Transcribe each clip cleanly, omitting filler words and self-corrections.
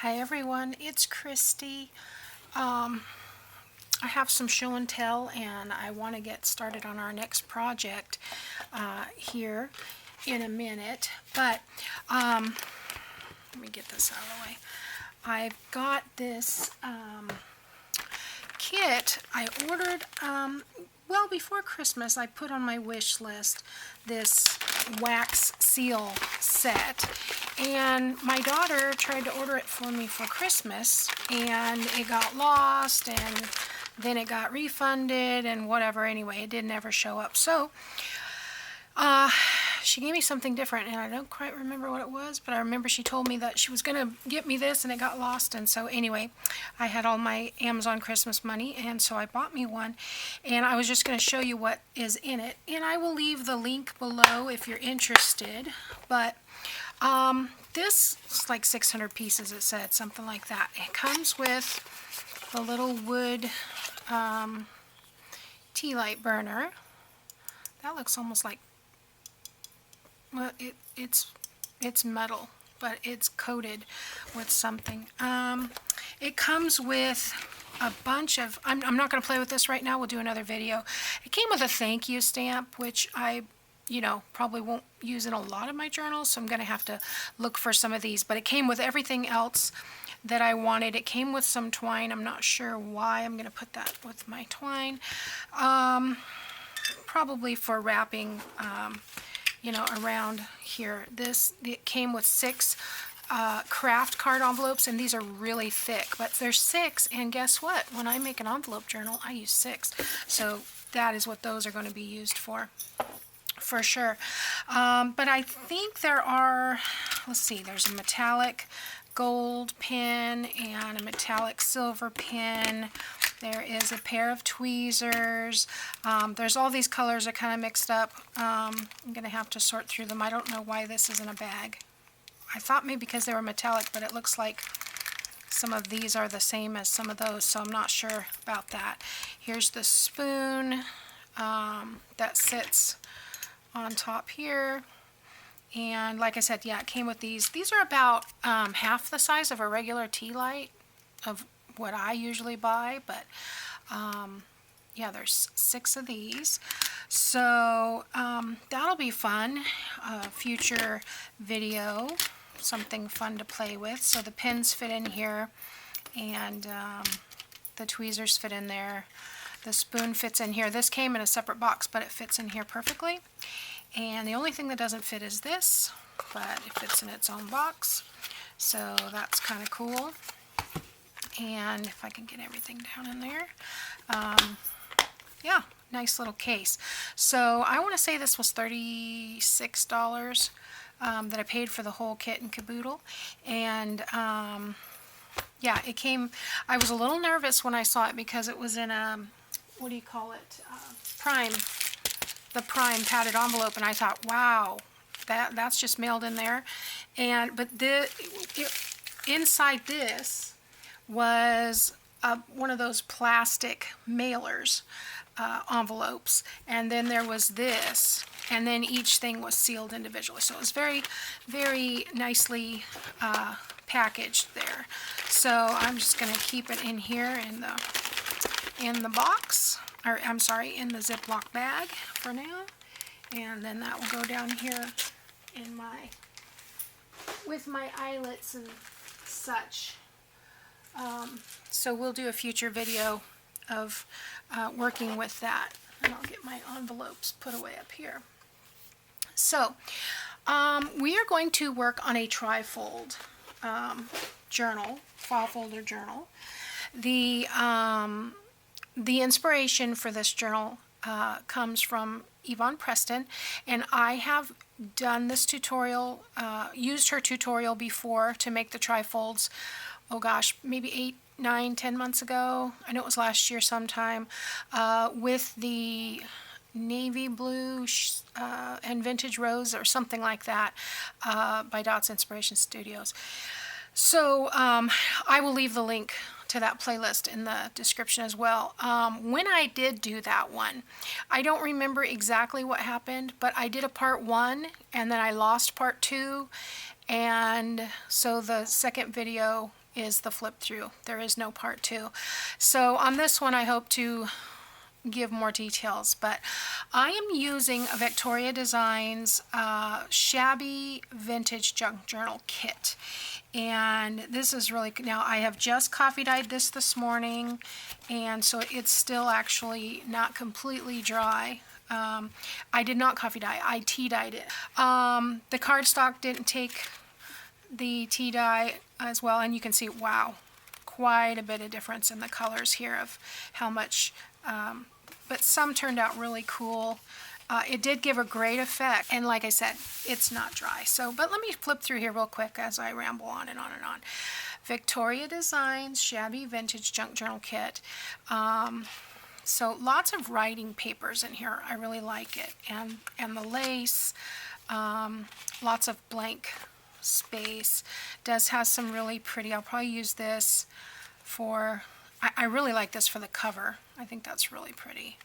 Hi everyone, it's Kristi. I have some show and tell and I want to get started on our next project here in a minute. But let me get this out of the way. I've got this kit I ordered well before Christmas. I put on my wish list this wax seal set, and my daughter tried to order it for me for Christmas and it got lost and then it got refunded and whatever. Anyway, it didn't ever show up. So she gave me something different and I don't quite remember what it was, but I remember she told me that she was going to get me this and it got lost. And so anyway, I had all my Amazon Christmas money and so I bought me one, and I was just going to show you what is in it, and I will leave the link below if you're interested. But this is like 600 pieces, it said, something like that. It comes with the little wood tea light burner. That looks almost like, well, it's metal, but it's coated with something. It comes with a bunch of, I'm not going to play with this right now, we'll do another video. It came with a thank you stamp, which I probably won't use in a lot of my journals, so I'm going to have to look for some of these. But it came with everything else that I wanted. It came with some twine. I'm not sure why. I'm going to put that with my twine. Probably for wrapping, around here. It came with 6 craft card envelopes, and these are really thick, but there's 6, and guess what? When I make an envelope journal, I use 6. So that is what those are going to be used for sure. But I think there are, let's see, there's a metallic gold pen and a metallic silver pen. There is a pair of tweezers. There's all these colors are kind of mixed up. I'm going to have to sort through them. I don't know why this is in a bag. I thought maybe because they were metallic, but it looks like some of these are the same as some of those, so I'm not sure about that. Here's the spoon that sits on top here. And like I said, yeah, it came with these. These are about half the size of a regular tea light of what I usually buy, but yeah, there's 6 of these. So that'll be fun. Future video, something fun to play with. So the pins fit in here, and the tweezers fit in there. The spoon fits in here. This came in a separate box, but it fits in here perfectly. And the only thing that doesn't fit is this, but it fits in its own box. So that's kind of cool. And if I can get everything down in there, yeah, nice little case. So I want to say this was $36 that I paid for the whole kit and caboodle. And yeah, it came, I was a little nervous when I saw it because it was in a, what do you call it, the prime padded envelope, and I thought, wow, that's just mailed in there. But inside this was one of those plastic mailers envelopes, and then there was this, and then each thing was sealed individually. So it was very, very nicely packaged there. So I'm just going to keep it in here in the box, or I'm sorry, in the Ziploc bag for now, and then that will go down here in with my eyelets and such. So we'll do a future video of working with that, and I'll get my envelopes put away up here. So we are going to work on a trifold journal, file folder journal. The inspiration for this journal comes from Yvonne Preston, and I have done this tutorial, used her tutorial before to make the trifolds, oh gosh, maybe 8, 9, 10 months ago. I know it was last year sometime, with the navy blue and vintage rose or something like that by Dot's Inspiration Studios. So I will leave the link to that playlist in the description as well. When I did do that one, I don't remember exactly what happened, but I did a part 1 and then I lost part 2, and so the second video is the flip through. There is no part 2. So on this one I hope to give more details, but I am using a Vectoria Designs Shabby Vintage Junk Journal Kit, and this is really, now I have just coffee dyed this morning, and so it's still actually not completely dry. I did not coffee dye, I tea dyed it. The cardstock didn't take the tea dye as well, and you can see, wow, quite a bit of difference in the colors here of how much, but some turned out really cool. It did give a great effect, and like I said, it's not dry. So, but let me flip through here real quick as I ramble on and on and on. Vectoria Designs Shabby Vintage Junk Journal Kit. So lots of writing papers in here. I really like it, and the lace, lots of blank space. Does have some really pretty, I'll probably use this for, I really like this for the cover. I think that's really pretty.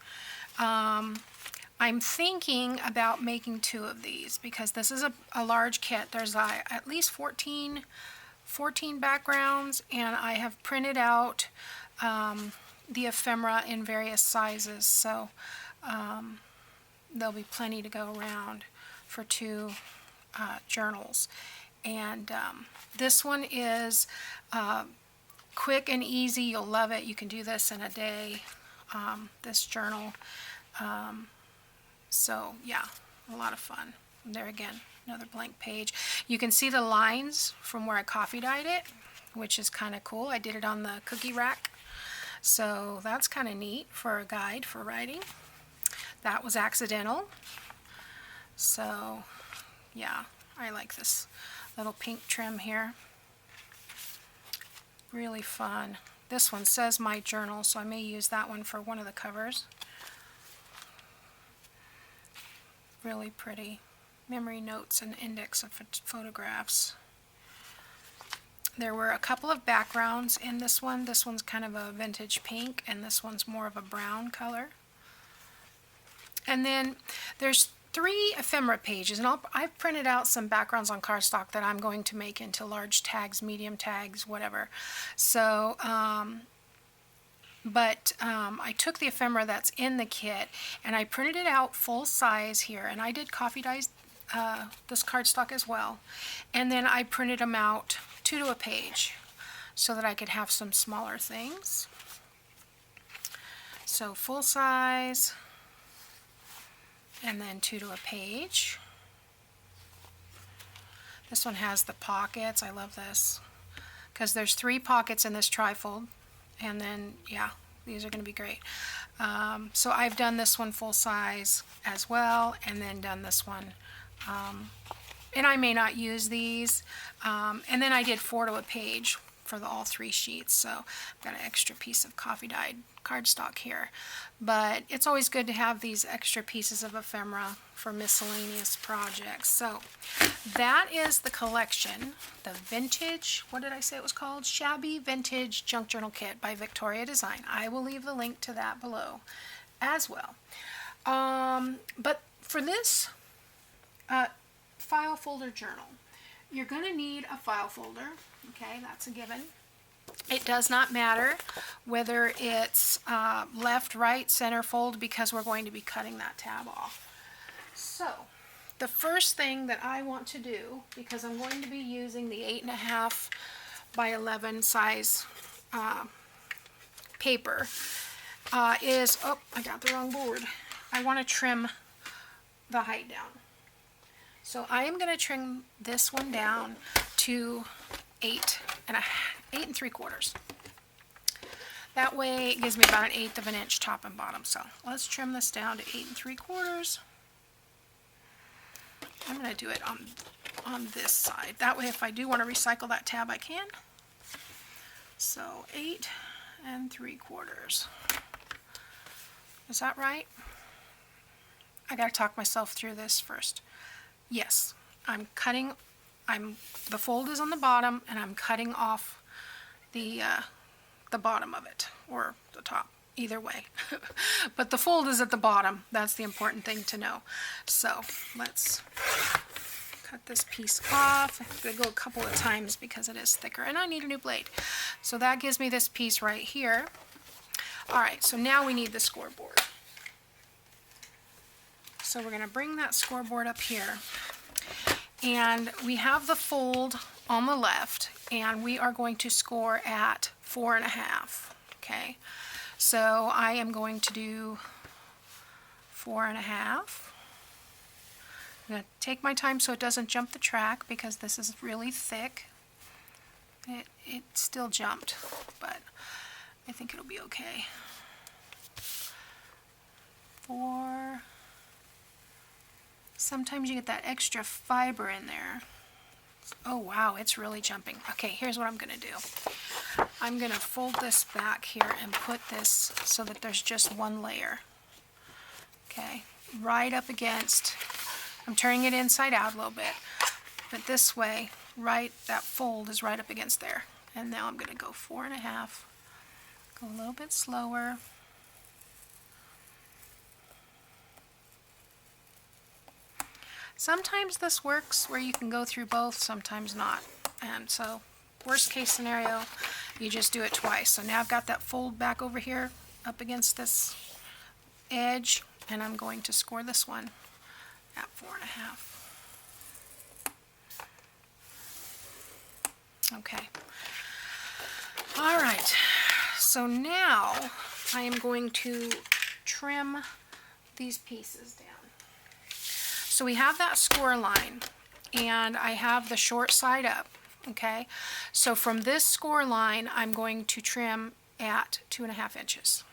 I'm thinking about making 2 of these because this is a large kit. There's at least 14 backgrounds, and I have printed out the ephemera in various sizes, so there'll be plenty to go around for 2 journals. And this one is quick and easy. You'll love it. You can do this in a day, this journal. So yeah, a lot of fun. And there again, another blank page. You can see the lines from where I coffee dyed it, which is kind of cool. I did it on the cookie rack, so that's kind of neat for a guide for writing. That was accidental. So yeah, I like this little pink trim here. Really fun. This one says My Journal, so I may use that one for one of the covers. Really pretty. Memory notes and index of photographs. There were a couple of backgrounds in this one. This one's kind of a vintage pink, and this one's more of a brown color. And then there's 3 ephemera pages, and I've printed out some backgrounds on cardstock that I'm going to make into large tags, medium tags, whatever. So, I took the ephemera that's in the kit, and I printed it out full size here, and I did coffee dye this cardstock as well. And then I printed them out 2 to a page so that I could have some smaller things. So full size, and then 2 to a page. This one has the pockets. I love this because there's 3 pockets in this trifold, and then yeah, these are going to be great. So I've done this one full size as well, and then done this one, and I may not use these, and then I did 4 to a page for all 3 sheets, so I've got an extra piece of coffee dyed cardstock here. But it's always good to have these extra pieces of ephemera for miscellaneous projects. So that is the collection, the vintage, what did I say it was called? Shabby Vintage Junk Journal Kit by Vectoria Design. I will leave the link to that below as well. But for this file folder journal, you're going to need a file folder. Okay, that's a given. It does not matter whether it's left, right, center fold, because we're going to be cutting that tab off. So the first thing that I want to do, because I'm going to be using the 8.5 by 11 size paper, is, oh, I got the wrong board. I want to trim the height down. So I am going to trim this one down to 8 3/4. That way it gives me about 1/8 of an inch top and bottom. So let's trim this down to 8 3/4. I'm going to do it on this side. That way if I do want to recycle that tab, I can. So 8 3/4. Is that right? I got to talk myself through this first. Yes, I'm cutting. The fold is on the bottom, and I'm cutting off the bottom of it, or the top, either way. But the fold is at the bottom. That's the important thing to know. So let's cut this piece off. I have to go a couple of times because it is thicker, and I need a new blade. So that gives me this piece right here. All right, so now we need the scoreboard. So we're going to bring that scoreboard up here, and we have the fold on the left, and we are going to score at 4.5. Okay, so I am going to do 4.5. I'm going to take my time so it doesn't jump the track because this is really thick. It still jumped, but I think it'll be okay. 4. Sometimes you get that extra fiber in there. Oh wow, it's really jumping. Okay, here's what I'm going to do. I'm going to fold this back here and put this so that there's just one layer. Okay, right up against, I'm turning it inside out a little bit, but this way, right, that fold is right up against there. And now I'm going to go 4.5, go a little bit slower. Sometimes this works where you can go through both, sometimes not. And so, worst case scenario, you just do it twice. So now I've got that fold back over here up against this edge, and I'm going to score this one at 4.5. Okay. All right. So now I am going to trim these pieces down. So we have that score line, and I have the short side up. Okay. So from this score line, I'm going to trim at 2.5 inches.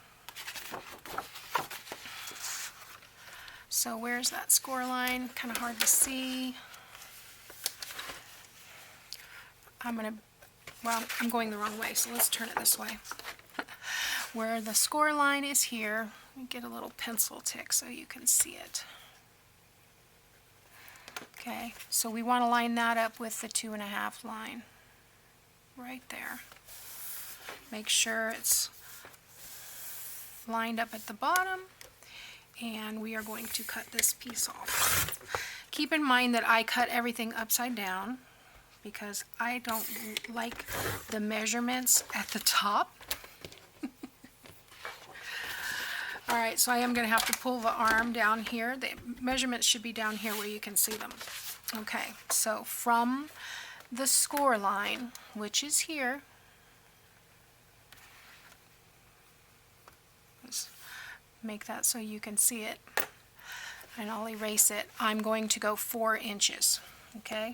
So where's that score line? Kind of hard to see. I'm going the wrong way, so let's turn it this way. Where the score line is here, let me get a little pencil tick so you can see it. Okay, so we want to line that up with the 2.5 line. Right there. Make sure it's lined up at the bottom. And we are going to cut this piece off. Keep in mind that I cut everything upside down because I don't like the measurements at the top. Alright, so I am going to have to pull the arm down here. The measurements should be down here where you can see them. Okay, so from the score line, which is here, make that so you can see it, and I'll erase it. I'm going to go 4 inches. Okay,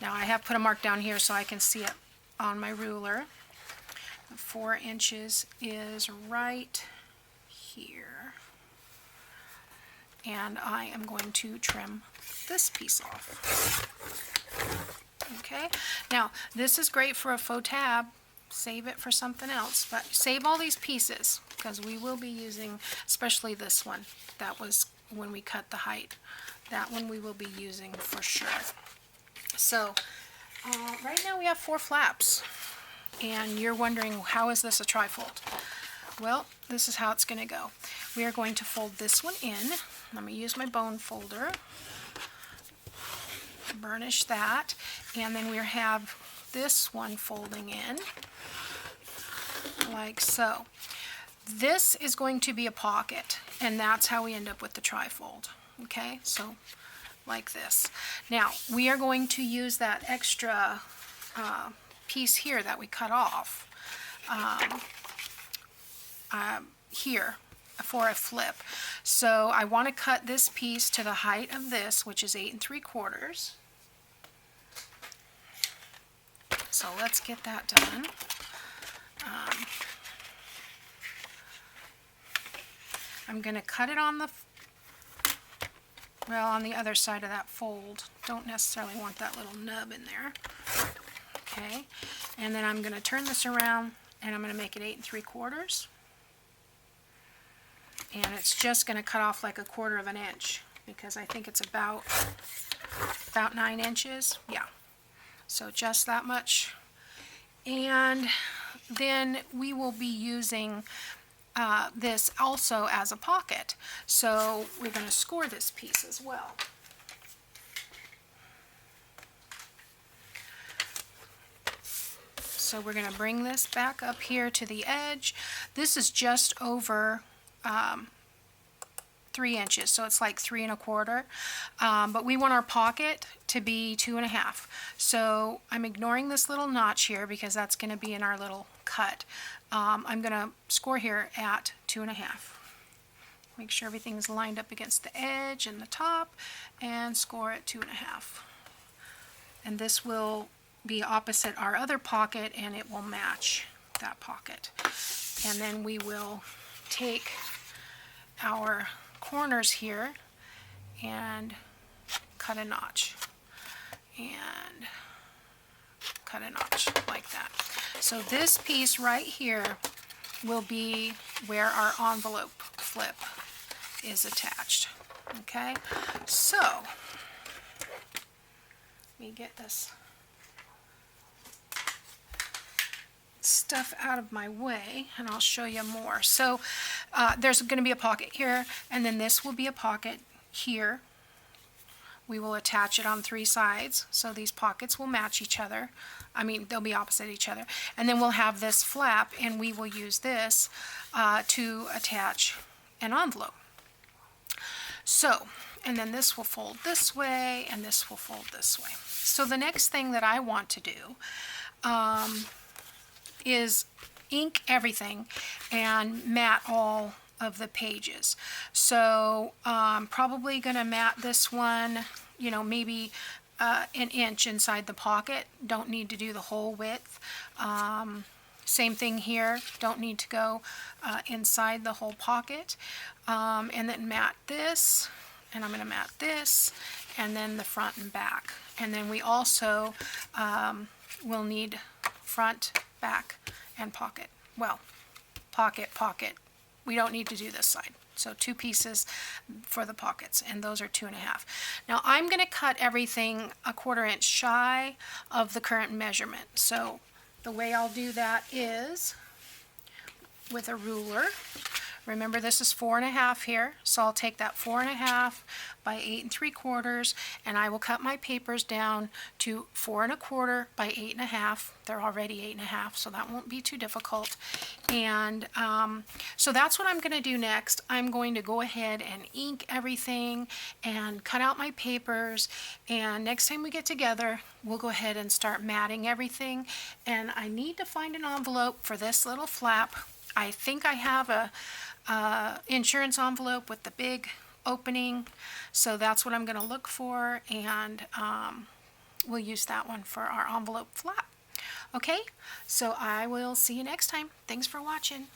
now I have put a mark down here so I can see it on my ruler. 4 inches is right here, and I am going to trim this piece off. Okay, now this is great for a faux tab. Save it for something else, but save all these pieces because we will be using, especially this one. That was when we cut the height. That one we will be using for sure. So right now we have 4 flaps, and you're wondering, how is this a trifold? Well, this is how it's going to go. We are going to fold this one in. Let me use my bone folder, burnish that, and then we have this one folding in like so. This is going to be a pocket, and that's how we end up with the trifold. Okay, so like this. Now we are going to use that extra piece here that we cut off here for a flip. So I want to cut this piece to the height of this, which is 8 3/4. So let's get that done. I'm going to cut it on the other side of that fold. Don't necessarily want that little nub in there. Okay, and then I'm going to turn this around, and I'm going to make it 8 3/4. And it's just going to cut off like 1/4 inch because I think it's about 9 inches. Yeah. So just that much. And then we will be using this also as a pocket. So we're going to score this piece as well. So we're going to bring this back up here to the edge. This is just over 3 inches, so it's like 3 1/4. But we want our pocket to be 2 1/2. So I'm ignoring this little notch here because that's going to be in our little cut. I'm going to score here at 2 1/2. Make sure everything's lined up against the edge and the top, and score at 2 1/2. And this will be opposite our other pocket, and it will match that pocket. And then we will take our corners here and cut a notch, and cut a notch like that. So this piece right here will be where our envelope flip is attached. Okay, so let me get this stuff out of my way and I'll show you more. So there's going to be a pocket here, and then this will be a pocket here. We will attach it on 3 sides, so these pockets will match each other. I mean, they'll be opposite each other. And then we'll have this flap, and we will use this to attach an envelope. So, and then this will fold this way, and this will fold this way. So the next thing that I want to do is ink everything and mat all of the pages. So I'm probably going to mat this one, you know, maybe an inch inside the pocket. Don't need to do the whole width. Same thing here, don't need to go inside the whole pocket. And then mat this, and I'm going to mat this, and then the front and back. And then we also will need front, back, and pocket. Well, pocket, pocket. We don't need to do this side. So 2 pieces for the pockets, and those are 2 1/2. Now I'm going to cut everything 1/4 inch shy of the current measurement. So the way I'll do that is with a ruler. Remember, this is 4 1/2 here, so I'll take that 4 1/2 by 8 3/4, and I will cut my papers down to 4 1/4 by 8 1/2. They're already 8 1/2, so that won't be too difficult. And so that's what I'm going to do next. I'm going to go ahead and ink everything and cut out my papers, and next time we get together, we'll go ahead and start matting everything. And I need to find an envelope for this little flap. I think I have a insurance envelope with the big opening, so that's what I'm going to look for, and we'll use that one for our envelope flap. Okay, so I will see you next time. Thanks for watching.